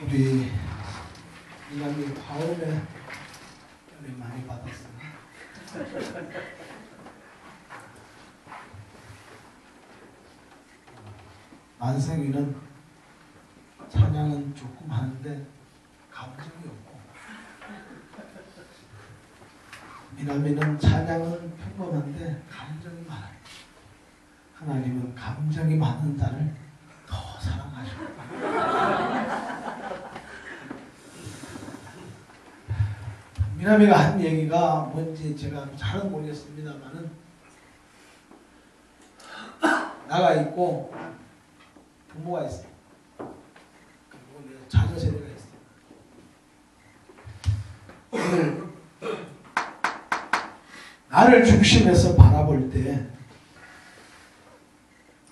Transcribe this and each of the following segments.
우리 이남이 화음에 연락 많이 받았어요. 만성이는 찬양은 조금 하는데 감정이 없고, 미남이는 찬양은 평범한데 감정이 많아요. 하나님은 감정이 많은 자를 더 사랑하십니다. 미남이가 한 얘기가 뭔지 제가 잘은 모르겠습니다만은, 나가 있고 부모가 있어요. 그리고 자녀 세대가 있어요. 나를 중심에서 바라볼 때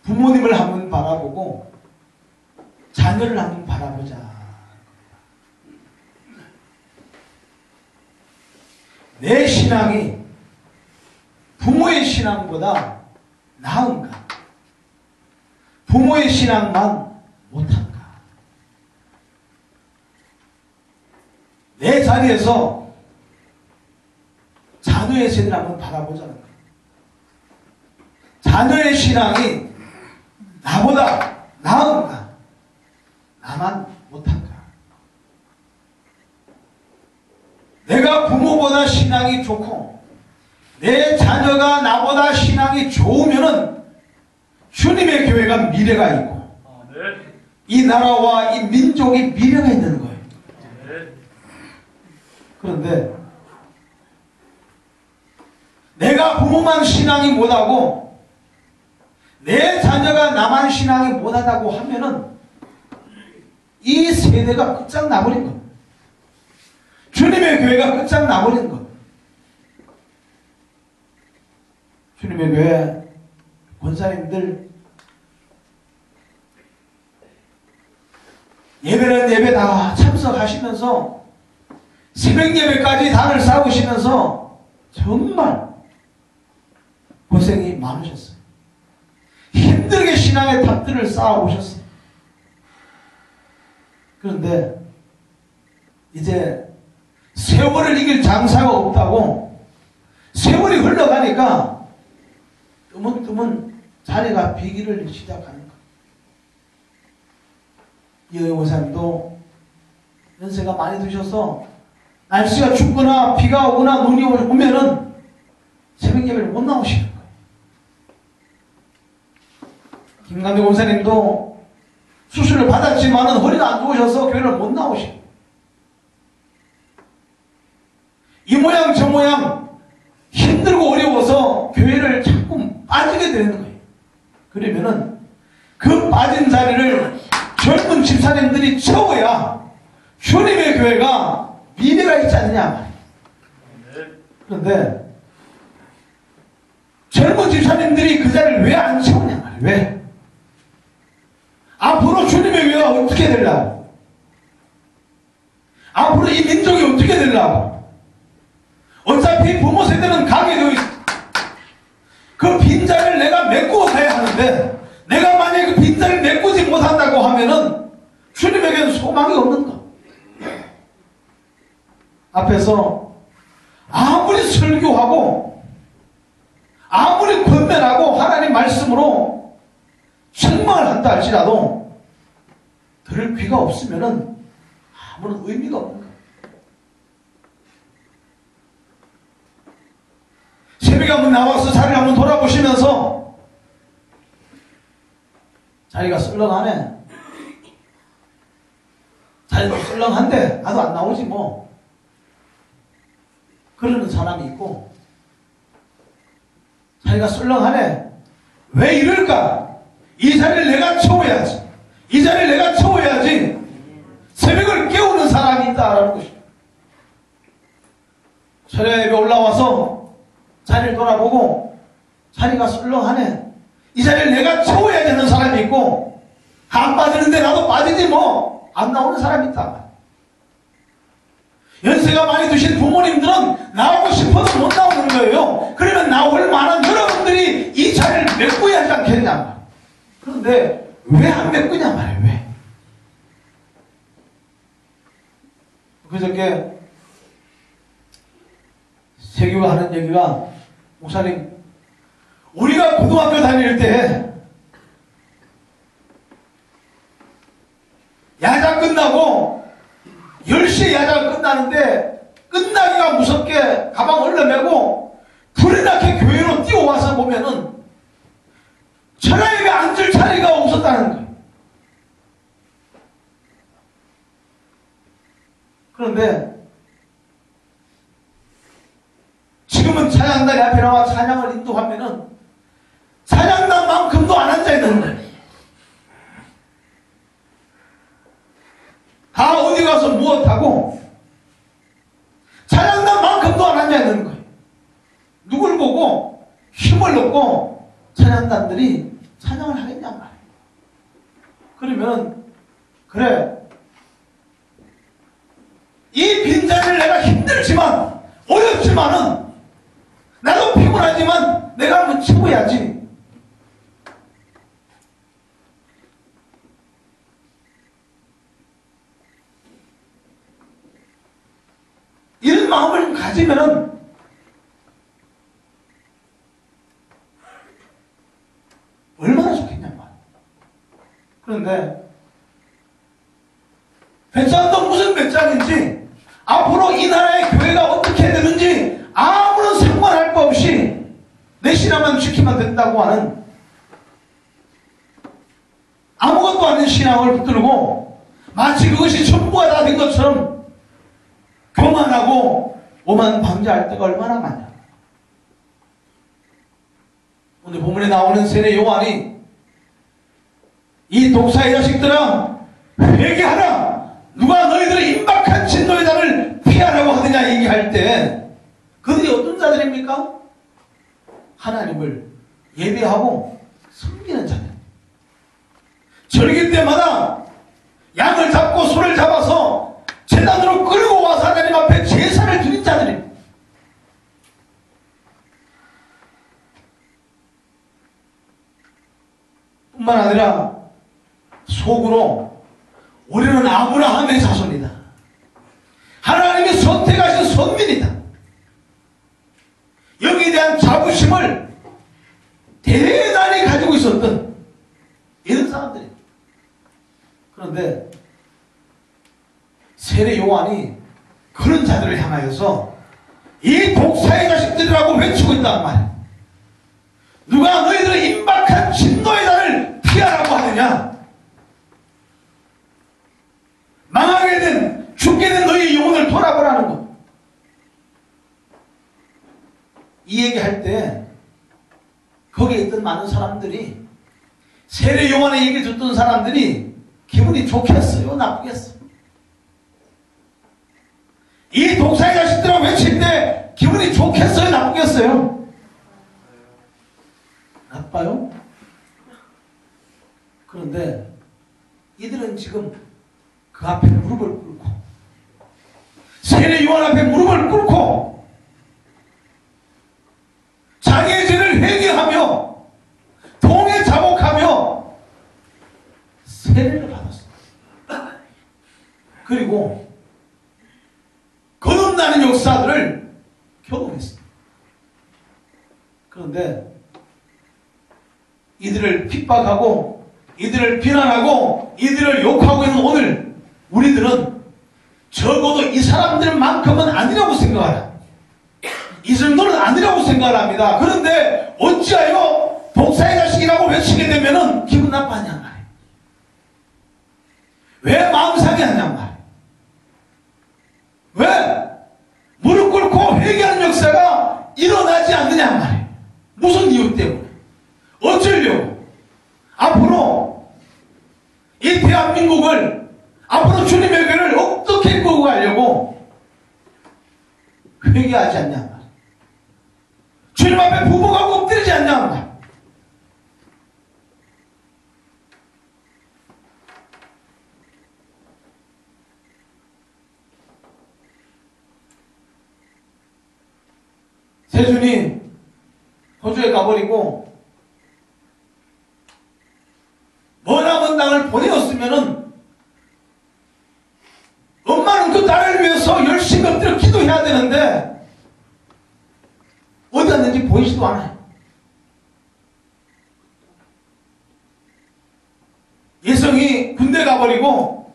부모님을 한번 바라보고 자녀를 한번 바라보자. 내 신앙이 부모의 신앙보다 나은가? 부모의 신앙만 못한가? 내 자리에서 자녀의 세대를 한번 바라보자는 거예요. 자녀의 신앙이 나보다 나은가? 나만 못한가? 내가 부모보다 신앙이 좋고 내 자녀가 나보다 신앙이 좋으면은 주님의 교회가 미래가 있고 이 나라와 이 민족이 미래가 있는 거예요. 그런데 내가 부모만 신앙이 못하고 내 자녀가 나만 신앙이 못하다고 하면은 이 세대가 끝장나버린 거예요. 주님의 교회가 끝장나버린 것. 주님의 교회 권사님들 예배는 예배 다 참석하시면서 새벽 예배까지 단을 쌓으시면서 정말 고생이 많으셨어요. 힘들게 신앙의 탑들을 쌓아오셨어요. 그런데 이제 세월을 이길 장사가 없다고 세월이 흘러가니까 뜨문뜨문 자리가 비기를 시작하는 거예요. 이영희 목사님도 연세가 많이 드셔서 날씨가 춥거나 비가 오거나 눈이 오면은 새벽 예배를 못 나오시는 거예요. 김강대 목사님도 수술을 받았지만은 허리가 안 좋으셔서 교회를 못 나오시고, 이 모양 저 모양 힘들고 어려워서 교회를 자꾸 빠지게 되는 거예요. 그러면은 그 빠진 자리를 젊은 집사님들이 채워야 주님의 교회가 미래가 있지 않느냐. 그런데 젊은 집사님들이 그 자리를 왜 안 채우냐 말이에요. 왜? 앞으로 주님의 교회가 어떻게 되려고? 앞으로 이 민족이 어떻게 되려고? 어차피 부모 세대는 가게 되어 있어. 그 빈자리를 내가 메꾸어 가야 하는데, 내가 만약에 그 빈자리를 메꾸지 못한다고 하면은 주님에게는 소망이 없는 거. 앞에서 아무리 설교하고 아무리 권면하고 하나님 말씀으로 책망을 한다 할지라도 들을 귀가 없으면은 아무런 의미가 없는 거예요. 새벽에 한번 나와서 자리를 한번 돌아보시면서 자리가 썰렁하네. 자리도 썰렁한데 나도 안 나오지 뭐. 그러는 사람이 있고, 자리가 썰렁하네. 왜 이럴까? 이 자리를 내가 채워야지. 이 자리를 내가 채워야지. 새벽을 깨우는 사람이 있다라는 것이죠. 철야 예배 올라와서 자리를 돌아보고 자리가 썰렁하네. 이 자리를 내가 채워야 되는 사람이 있고, 안 빠지는데 나도 빠지지 뭐. 안 나오는 사람이 있다. 연세가 많이 드신 부모님들은 나오고 싶어도 못 나오는 거예요. 그러면 나올 만한 여러분들이 이 자리를 메꿔야 하지 않겠냐. 그런데 왜 안 메꾸냐 말이에요. 왜? 그저께 세교가 하는 얘기가, 목사님, 우리가 고등학교 다닐 때 야자 끝나고 10시에 야자가 끝나는데 끝나기가 무섭게 가방 얼려매고 불이 나게 교회로 뛰어와서 보면은 천하에게 앉을 자리가 없었다는 거예요. 그런데 지금은 찬양단이 앞에 나와 찬양을 인도하면은 찬양단만큼도 안 앉아있는 거예요. 다 어디 가서 무엇하고 찬양단만큼도 안 앉아있는 거예요. 누굴 보고 힘을 얻고 찬양단들이 찬양을 하겠냐 말이에요. 그러면 그래, 이 빈자리를 내가 힘들지만 어렵지만은 나도 피곤하지만 내가 한번 채워야지. 이런 마음을 좀 가지면은 얼마나 좋겠냐 말이야. 그런데 배짱도 무슨 배짱인지, 앞으로 이 나라의 교회가 어떻게 되는지 아무런 상관할 거 없이 내 신앙만 지키면 된다고 하는 아무것도 아닌 신앙을 붙들고 마치 그것이 전부가 다 된 것처럼 교만하고 오만 방자할 때가 얼마나 많냐. 오늘 본문에 나오는 세례 요한이 이 독사의 자식들아 회개하라, 누가 너희들의 임박한 진노의 달을 피하라고 하느냐 얘기할 때 그들이 어떤 자들입니까? 하나님을 예배하고 섬기는 자들. 절기 때마다 양을 잡고 소를 잡아서 제단으로 끌고 와서 하나님 앞에 제사를 드린 자들입니다. 뿐만 아니라 속으로 우리는 아브라함의 자손이다, 하나님이 선택하신 선민이다, 여기에 대한 자부심을 대단히 가지고 있었던 이런 사람들이에요. 그런데 세례 요한이 그런 자들을 향하여서 이 독사의 자식들이라고 외치고 있단 말이에요. 누가 너희들의 임박한 진노의 달을 피하라고 하느냐, 망하게 된, 죽게 된 너희 영혼을 돌아보라는 것. 이 얘기할 때 거기에 있던 많은 사람들이, 세례 요한의 얘기를 듣던 사람들이 기분이 좋겠어요, 나쁘겠어요? 이 독사의 자식들하고 외칠 때 기분이 좋겠어요, 나쁘겠어요? 나빠요? 그런데 이들은 지금 그 앞에 무릎을 꿇고, 세례 요한 앞에 무릎을 꿇고 자기의 죄를 회개하며 동에 자복하며 세례를 받았습니다. 그리고 거듭나는 역사들을 경험했습니다. 그런데 이들을 핍박하고 이들을 비난하고 이들을 욕하고 있는 오늘 우리들은 적어도 이 사람들만큼은 아니라고 생각하라, 이 정도는 아니라고 생각을 합니다. 그런데 어찌하여 독사의 자식이라고 외치게 되면은 기분 나빠하냐 말이에요. 왜 마음 상해하냐 말이에요. 왜 무릎 꿇고 회개하는 역사가 일어나지 않느냐 말이에요. 무슨 이유 때문에? 어쩌려고? 앞으로 이 대한민국을, 앞으로 주님의 교회를 어떻게 끌고 가려고 회개하지 않냐 말이에요. 주님 앞에 부부가 엎드리지 않냐 말이에요. 세준이 호주에 가버리고 머나먼 땅을 보내었으면은 엄마는 그 딸을 위해서 않아요. 예성이 군대 가버리고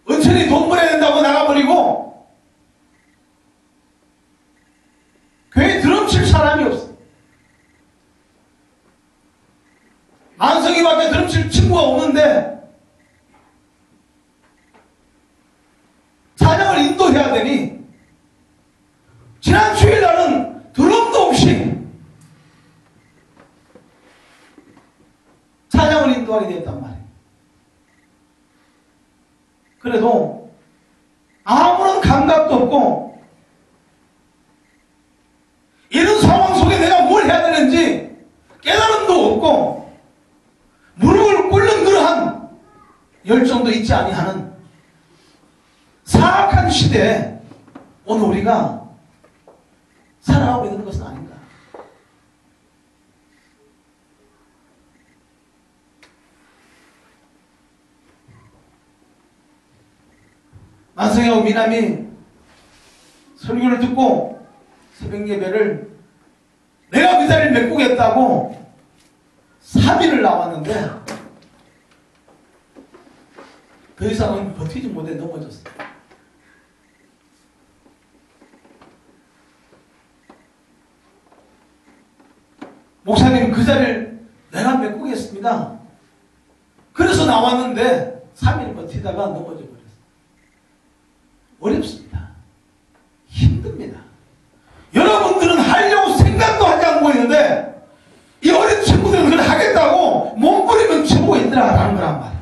은천이 돈 벌어야 된다고 나가버리고 교회에 드럼 칠 사람이 없어. 만성이밖에 드럼 칠 친구가 없는데 찬양을 인도해야 되니 지난 주일날은 드럼도 없이 찬양을 인도하게 되었단 말이에요. 그래도 아무런 감각도 없고 이런 상황 속에 내가 뭘 해야 되는지 깨달음도 없고 무릎을 꿇는 그러한 열정도 있지 아니하는 사악한 시대에 오늘 우리가 살아가고 있는 것은 아닌가. 만성이하고 미남이 설교를 듣고 새벽 예배를 내가 그 자리를 메꾸겠다고 3일을 나왔는데 더 이상은 버티지 못해 넘어졌어요. 목사님 그 자리를 내가 메꾸겠습니다. 그래서 나왔는데 3일 버티다가 넘어져 버렸어요. 어렵습니다. 힘듭니다. 여러분들은 하려고 생각도 하지 않고 있는데 이 어린 친구들은 그걸 하겠다고 몸부림을 치고 있더라라는 거란 말이에요.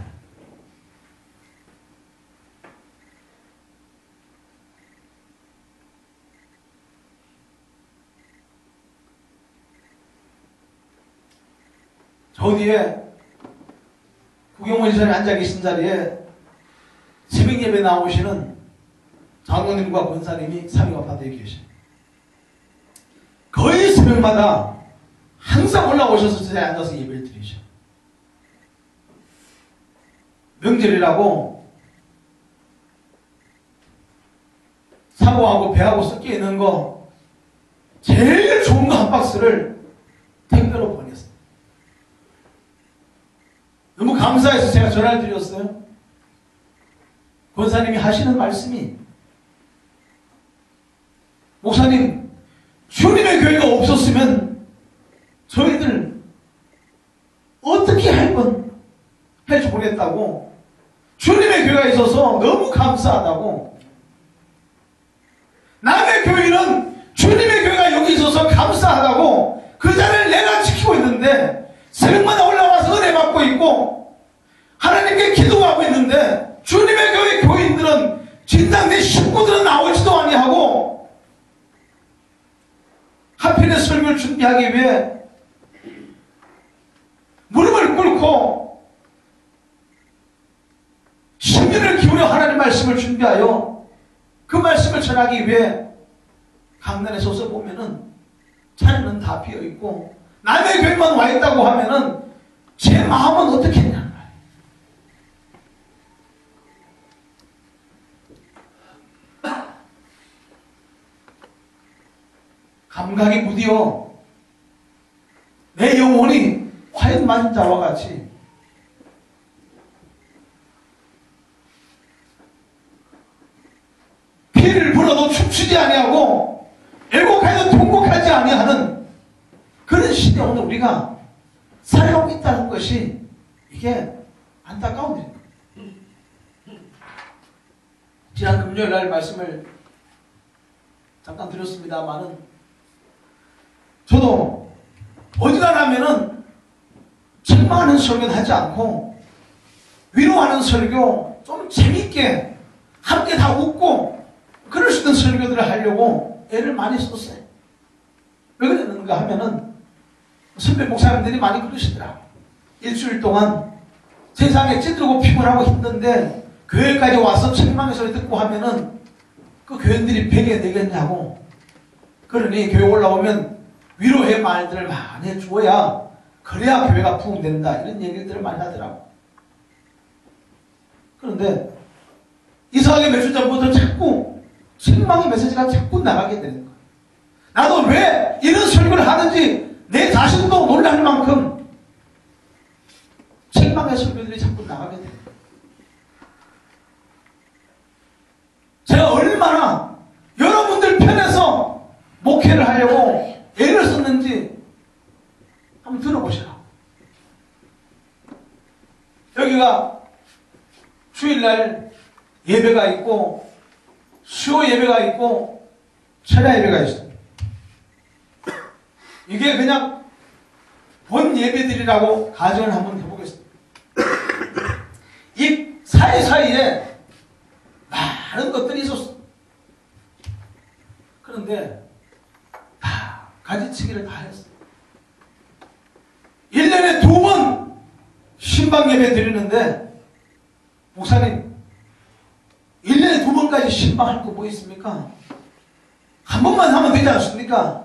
저 뒤에 구경원 이사님 앉아 계신 자리에 새벽 예배 나오시는 장로님과 권사님이 삼위아파트에 계셔요. 거의 새벽마다 항상 올라오셔서 저 자리에 앉아서 예배를 드리셔. 명절이라고 사고하고 배하고 섞여 있는 거 제일 좋은 거 한 박스를 택배로 보냈어요. 너무 감사해서 제가 전화를 드렸어요. 권사님이 하시는 말씀이 목사님 주님의 교회가 없었으면 저희들 어떻게 할 건 할지 모르겠다고 주님의 교회가 있어서 너무 감사하다고 남의 교회는 주님의 교회가 여기 있어서 감사하다고 그 자리를 내가 지키고 있는데 새벽마다 올라와서 은혜 받고 있고 하나님께 기도하고 있는데 주님의 교회 교인들은 진작 내 식구들은 나오지도 아니하고 하필의 설교를 준비하기 위해 무릎을 꿇고 심년을 기울여 하나님 말씀을 준비하여 그 말씀을 전하기 위해 강단에 서서 보면은 자리는 다 비어있고 남의 교회만 와 있다고 하면은 제 마음은 어떻게 했냐는 거예요. 감각이 무디어 내 영혼이 화염 맞은 자와 같이 피를 불어도 춤추지 아니하고 애곡해도 통곡하지 아니하는 그런 시대에 오늘 우리가 살아가고 있다는 것이 이게 안타까운 일입니다. 지난 금요일 날 말씀을 잠깐 드렸습니다만은 저도 어지간하면은 책망하는 설교는 하지 않고 위로하는 설교 좀 재밌게 함께 다 웃고 그럴 수 있는 설교들을 하려고 애를 많이 썼어요. 왜 그랬는가 하면은 선배 목사님들이 많이 그러시더라고요. 일주일 동안 세상에 찌들고 피곤하고 힘든데 교회까지 와서 책망의 소리 듣고 하면은 그 교인들이 배게 되겠냐고. 그러니 교회 올라오면 위로의 말들을 많이 해주어야 그래야 교회가 부흥된다 이런 얘기들을 많이 하더라고. 그런데 이상하게 몇 주 전부터 자꾸 책망의 메시지가 자꾸 나가게 되는 거예요. 나도 왜 이런 설교를 하는지 내 자신도 놀랄 만큼 책망의 설교들이 자꾸 나가게 돼요. 제가 얼마나 여러분들 편에서 목회를 하려고 애를 썼는지 한번 들어보시라. 여기가 주일날 예배가 있고 수요 예배가 있고 철야 예배가 있어요. 이게 그냥 본 예배들이라고 가정을 한번 해보겠습니다. 이 사이사이에 많은 것들이 있었어. 그런데 다 가지치기를 다 했어. 1년에 2번 신방 예배 드리는데 목사님 1년에 2번까지 신방할 거 뭐 있습니까? 한 번만 하면 되지 않습니까?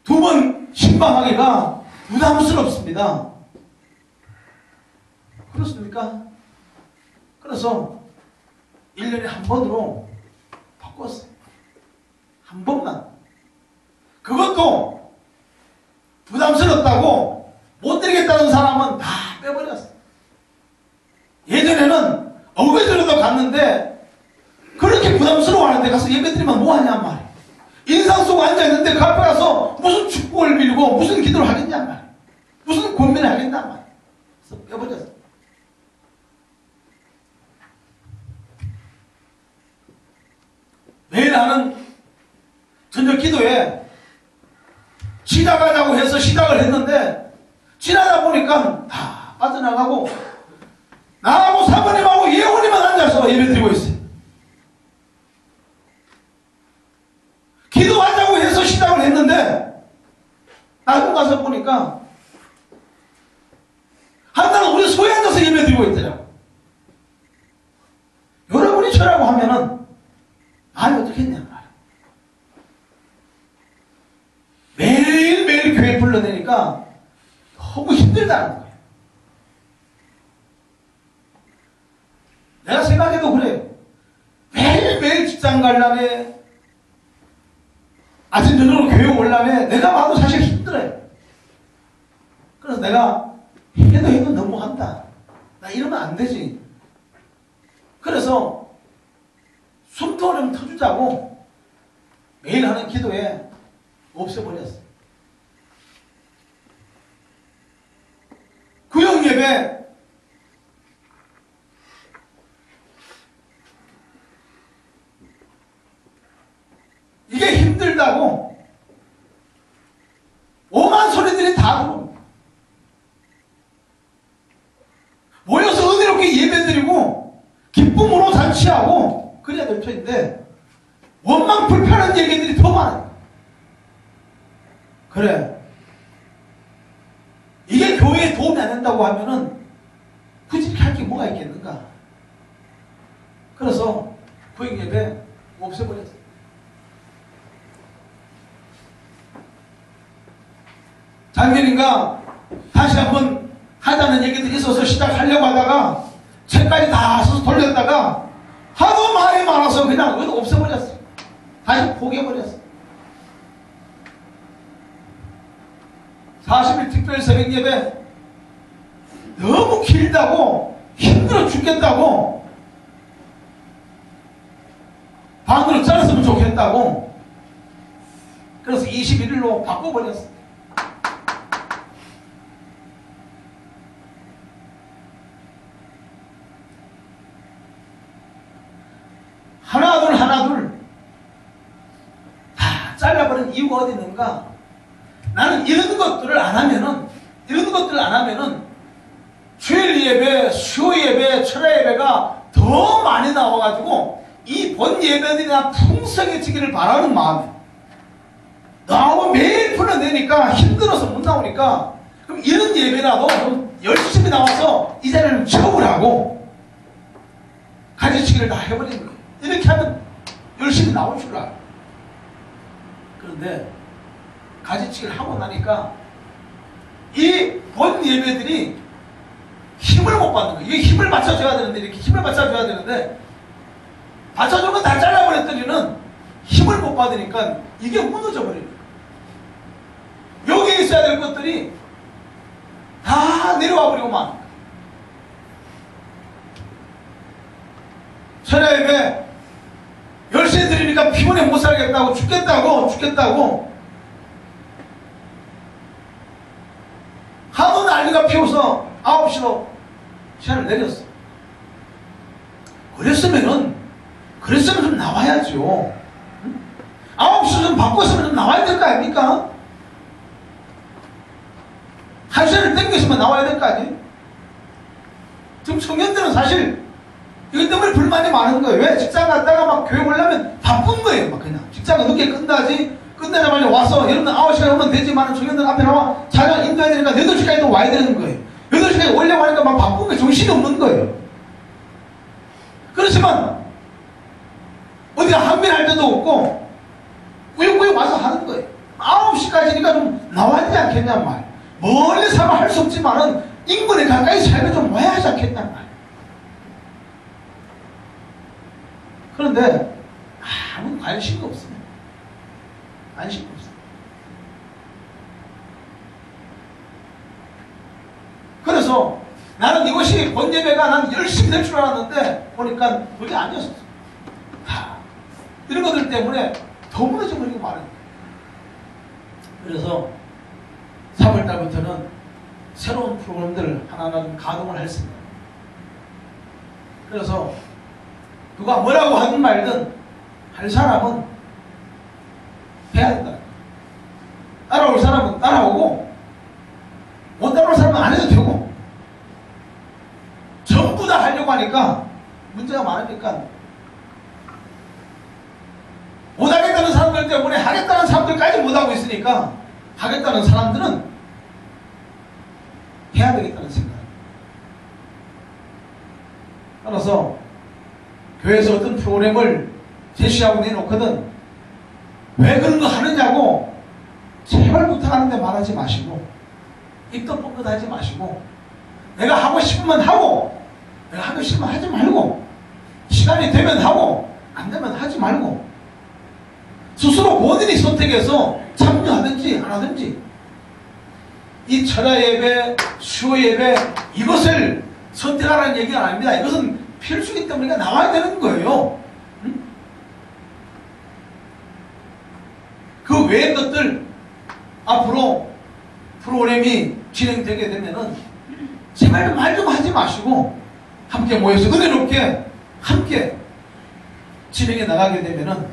2번 신방하기가 부담스럽습니다. 그렇습니까? 그래서 1년에 한 번으로 바꿨어요. 한 번만. 그것도 부담스럽다고 못 드리겠다는 사람은 다 빼버렸어요. 예전에는 어귀들어도 갔는데 그렇게 부담스러워하는데 가서 예배드리면 뭐하냔 말이에요. 인상 쓰고 앉아있는데 그 앞에 가서 무슨 축복을 빌고 무슨 기도를 하겠냔 말이에요. 무슨 고민을 하겠냔 말이에요. 그래서 빼버렸어요. 매일 하는 저녁 기도에 시작하자고 해서 시작을 했는데 지나다 보니까 다 빠져나가고 나하고 사모님하고 예원이만 앉아서 예배드리고 있어요. 기도하자고 해서 시작을 했는데 나중 가서 보니까 한나는 우리 소에 앉아서 예배드리고 있더라고. 여러분이 저라고 하면은 마음이 어떻겠냐 말이야. 매일매일 교회 불러내니까 너무 힘들다는 거예요. 내가 생각해도 그래. 매일매일 직장 갈라면 아침 저녁으로 교회 올라면 내가 봐도 사실 힘들어요. 그래서 내가 해도 너무한다. 나 이러면 안 되지. 그래서 숨통을 좀 터주자고 매일 하는 기도에 없애버렸어. 구역 예배 이게 힘들다고 오만 소리들이 다 들어옵니다. 모여서 은혜롭게 예배드리고 기쁨으로 잔치하고 그래야 될 터인데 원망 불편한 얘기들이 더 많아요. 그래 이게 교회에 도움이 안 된다고 하면은 굳이 할 게 뭐가 있겠는가. 그래서 구역 예배 없애버렸어요. 작년인가 다시 한번 하자는 얘기들이 있어서 시작하려고 하다가 책까지 다 써서 돌렸다가 하도 말이 많아서 그냥 없애버렸어. 다시 포기해버렸어. 40일 특별 새벽 예배 너무 길다고 힘들어 죽겠다고 반으로 잘랐으면 좋겠다고 그래서 21일로 바꿔버렸어. 하나둘 다 잘라버린 이유가 어디 있는가? 나는 이런 것들을 안 하면은 주일 예배, 수요 예배, 철야 예배가 더 많이 나와가지고 이 본 예배들이나 풍성해지기를 바라는 마음에 너무 매일 풀어내니까 힘들어서 못 나오니까 그럼 이런 예배라도 좀 열심히 나와서 이 자리를 채우라고 가지치기를 다 해버리는 거예요. 이렇게 하면 열심히 나올 줄 알아. 그런데 가지치기를 하고 나니까 이 본 예배들이 힘을 못 받는 거예요. 이게 힘을 받쳐줘야 되는데, 이렇게 힘을 받쳐줘야 되는데, 받쳐준 건 다 잘라버렸더니는 힘을 못 받으니까 이게 무너져 버립니다. 여기에 있어야 될 것들이 다 내려와 버리고 만. 천하예배 열심히 드리니까 피곤해 못 살겠다고 죽겠다고 하도 난리가 피워서 9시로 시간을 내렸어. 그랬으면 좀 나와야죠. 9시 좀 바꿨으면 좀 나와야 될 거 아닙니까? 1시간을 땡겼으면 나와야 될 거 아니에요? 지금 청년들은 사실 이것 때문에 불만이 많은 거예요. 왜? 직장 갔다가 막 교회 오려면 바쁜 거예요. 막 그냥 직장은 늦게 끝나지, 끝나자마자 와서 여러분들 9시간에 오면 되지만 청년들 앞에 나와 자녀 인도해야 되니까 8시까지 또 와야 되는 거예요. 8시까지 오려고 하니까 막 바쁜 거예요. 정신이 없는 거예요. 그렇지만 어디가 항변할 데도 없고 꾸역꾸역 와서 하는 거예요. 9시까지니까 좀 나와야 되지 않겠냔 말. 멀리 살면 할 수 없지만은 인근에 가까이 살면 좀 와야 하지 않겠냔 말. 그런데 아무 관심도 없습니다. 관심도 없습니다. 그래서 나는 이것이 본예배가 난 열심히 될 줄 알았는데 보니까 그게 아니었어. 이런 것들 때문에 더 무너져 버리고 말은. 그래서 3월달부터는 새로운 프로그램들을 하나하나 좀 가동을 했습니다. 그래서 누가 뭐라고 하든 말든 할 사람은 해야 된다. 따라올 사람은 따라오고 못 따라올 사람은 안 해도 되고, 전부 다 하려고 하니까 문제가 많으니까 못하겠다는 사람들 때문에 하겠다는 사람들까지 못하고 있으니까 하겠다는 사람들은 해야 되겠다는 생각. 따라서 교회에서 어떤 프로그램을 제시하고 내놓거든 왜 그런 거 하느냐고 제발 부탁하는데 말하지 마시고, 입도 뻥긋하지 마시고, 내가 하고 싶으면 하고 내가 하기 싫으면 하지 말고, 시간이 되면 하고 안 되면 하지 말고, 스스로 본인이 선택해서 참여하든지 안 하든지, 이 철야예배, 수요예배 이것을 선택하라는 얘기가 아닙니다. 이것은 필수이기 때문에 나와야 되는 거예요. 그 외의 것들 앞으로 프로그램이 진행되게 되면은 제발 말 좀 하지 마시고 함께 모여서 은혜롭게 함께 진행해 나가게 되면은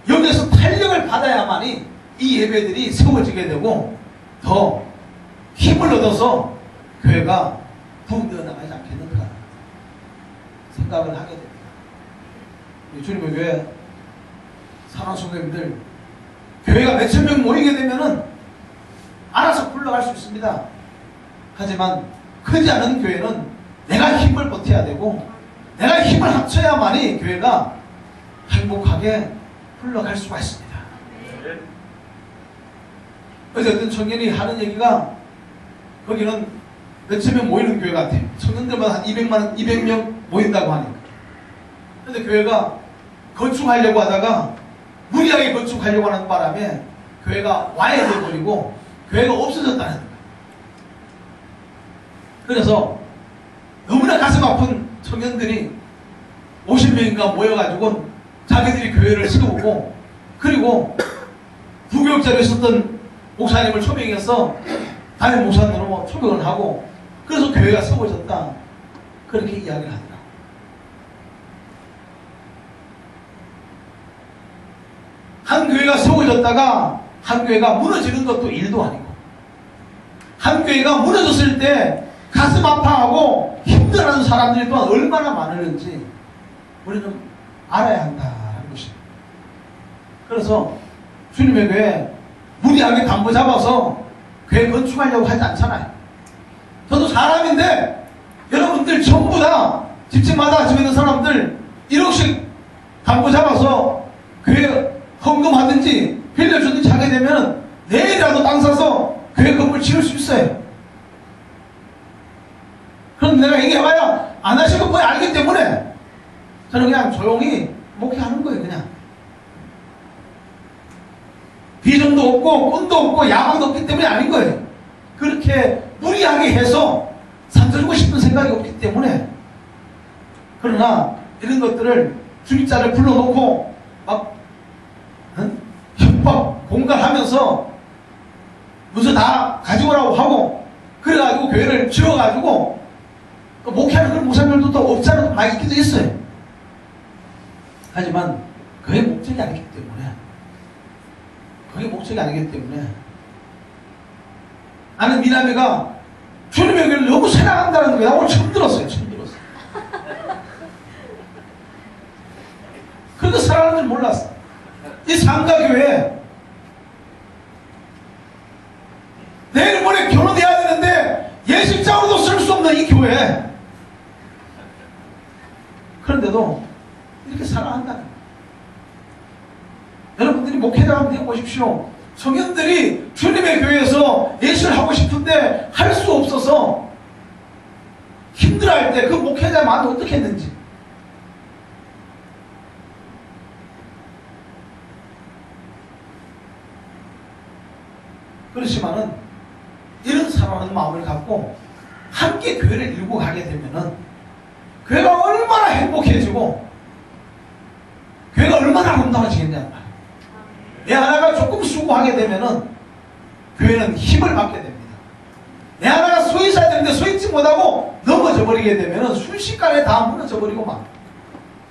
여기에서 탄력을 받아야만이 이 예배들이 세워지게 되고 더 힘을 얻어서 교회가 부흥되어 나가지 않겠는가 생각을 하게 됩니다. 주님의 교회 사랑성도님들, 교회가 몇천 명 모이게 되면은 알아서 굴러갈 수 있습니다. 하지만 크지 않은 교회는 내가 힘을 보태야 되고 내가 힘을 합쳐야만이 교회가 행복하게 흘러갈 수가 있습니다. 어제 어떤 청년이 하는 얘기가, 거기는 몇천 명 모이는 교회 같아요. 청년들만 한 200명 모인다고 하니까. 그런데 교회가 건축하려고 하다가 무리하게 건축하려고 하는 바람에 교회가 와야 돼버리고 교회가 없어졌다는 거예요. 그래서 너무나 가슴 아픈 청년들이 50명인가 모여가지고 자기들이 교회를 세우고, 그리고 부교육자로 있었던 목사님을 초빙해서 담임 목사님으로 초빙을 하고, 그래서 교회가 세워졌다, 그렇게 이야기를 하더라고요. 한 교회가 세워졌다가 한 교회가 무너지는 것도 일도 아니고, 한 교회가 무너졌을 때 가슴 아파하고 힘들어하는 사람들이 또한 얼마나 많을지 우리는 알아야 한다는 것입니다. 그래서 주님의 교회 무리하게 담보 잡아서 교회 건축하려고 하지 않잖아요. 저도 사람인데 여러분들 전부 다 집집마다 집에 있는 사람들 1억씩 담보 잡아서 교회 헌금하든지 빌려주든지 하게 되면 내일이라도 땅 사서 교회 건물 지을 수 있어요. 그런데 그럼 내가 얘기해봐야 안 하시고 뭐 알기 때문에 저는 그냥 조용히 목회하는 거예요. 그냥 비전도 없고 꿈도 없고 야망도 없기 때문에 아닌 거예요. 그렇게 무리하게 해서 삼켜주고 싶은 생각이 없기 때문에. 그러나 이런 것들을 중직자를 불러놓고 막 협박 공갈하면서 무슨 다 가지고라고 하고 그래가지고 교회를 지어가지고 목회하는 그런 목사님들도 또 없잖아. 많이 있기도 있어요. 하지만 그게 목적이 아니기 때문에 나는 미남이가 주님의 교회를 너무 사랑한다는 거 오늘 처음 들었어요. 그렇게 사랑하는 줄 몰랐어. 이 상가교회 내일 모레 결혼해야 되는데 예식장으로도 쓸 수 없는 이 교회, 그런데도 이렇게 사랑한다는 거예요. 여러분들이 목회자 한번 해보십시오. 청년들이 주님의 교회에서 예식을 하고 싶은데 할 수 없어서 힘들어할 때 그 목회자 마음이 어떻게 했는지. 그렇지만은 이런 사랑하는 마음을 갖고 함께 교회를 이루고 가게 되면은 교회가 얼마나 행복해지고 교회가 얼마나 아름다워지겠냐는 말이에요. 내 하나가 조금 수고하게 되면은 교회는 힘을 받게 됩니다. 내 하나가 서 있어야 되는데 서 있지 못하고 넘어져 버리게 되면은 순식간에 다 무너져 버리고 막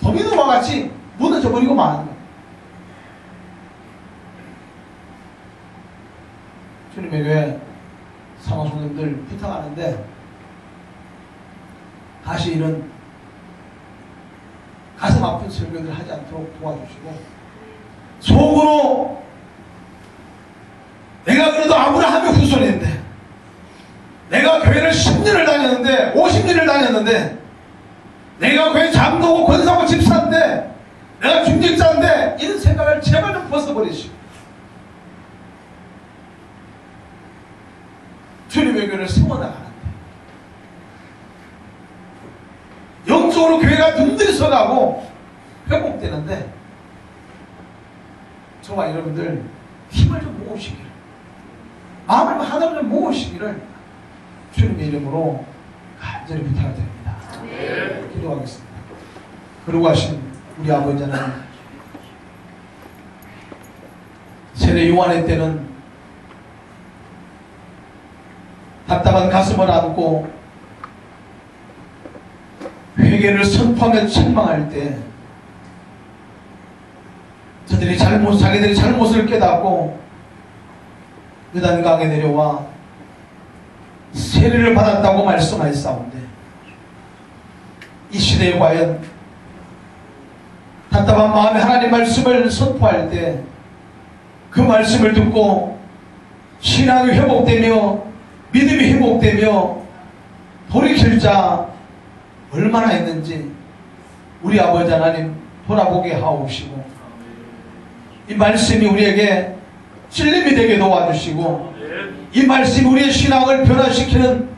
도미노와 같이 무너져 버리고 마는 거예요. 주님의 교회 사모성님들 부탁하는데 다시 이런 가슴 아픈 설교들 하지 않도록 도와주시고, 속으로 내가 그래도 아브라함의 후손인데 내가 교회를 10년을 다녔는데 50년을 다녔는데 내가 교회 장로고 권사고 집사인데 내가 중직자인데 이런 생각을 제발 좀 벗어버리시고 주님의 교회를 세워나가는데 영적으로 교회가 든든히 서가고 회복되는데 저와 여러분들 힘을 좀 모으시기를, 마음을 하나를 좀 모으시기를 주님의 이름으로 간절히 부탁드립니다. 네. 기도하겠습니다. 그러고 하신 우리 아버지 하나님, 세례 요한의 때는 답답한 가슴을 안고 회개를 선포하며 책망할 때 자기들이 잘못을 깨닫고 요단강에 내려와 세례를 받았다고 말씀하였사온데 이 시대에 과연 답답한 마음에 하나님 말씀을 선포할 때 그 말씀을 듣고 신앙이 회복되며 믿음이 회복되며 돌이킬 자 얼마나 있는지 우리 아버지 하나님 돌아보게 하옵시고, 이 말씀이 우리에게 찔림이 되게 도와주시고 이 말씀이 우리의 신앙을 변화시키는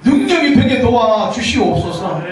능력이 되게 도와주시옵소서.